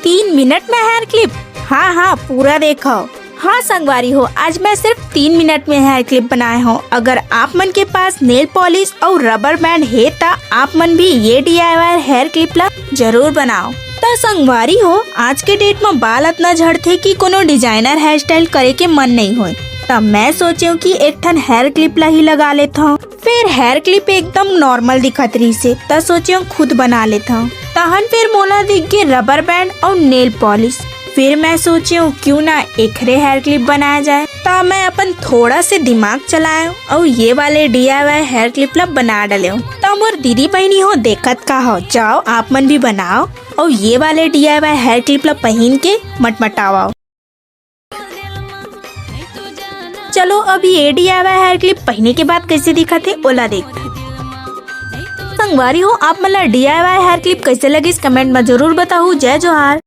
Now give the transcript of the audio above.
3 minute में hair clip? हाँ पूरा देखो। हाँ संगवारी हो, आज मैं सिर्फ 3 मिनट में हेयर क्लिप बनाए हो। अगर आप मन के पास नेल पॉलिश और रबर बैंड है ता आप मन भी ये DIY हेयर क्लिप ला जरूर बनाओ। तो संगवारी हो, आज के डेट में बाल इतना झड़ते कि कोनो डिजाइनर हेयर स्टाइल करे के मन नहीं होए। तब मैं सोचे कि एक ठन हेयर क्लिप ला ही लगा लेता हूँ। फिर हेयर क्लिप एकदम नॉर्मल दिखत रही से, तब सोचे खुद बना लेता हूँ। तहन फिर मोला दिख गए रबर बैंड और नेल पॉलिश। फिर मैं सोचे क्यों ना एकरे हेयर क्लिप बनाया जाए। तब मैं अपन थोड़ा से दिमाग चलाया और ये वाले DIY हेयर क्लिप ला बना डाले। तब मोर दीदी बहनी हो देखत का हो, जाओ आप मन भी बनाओ और ये वाले DIY हेयर क्लिप ला पहन के मटमटाओ। चलो अब ये DIY हेयर क्लिप पहने के बाद कैसे दिखत है ओला देखते। संगवारी हो, आप मला DIY हेयर क्लिप कैसे लगी कमेंट में जरूर बताओ। जय जोहार।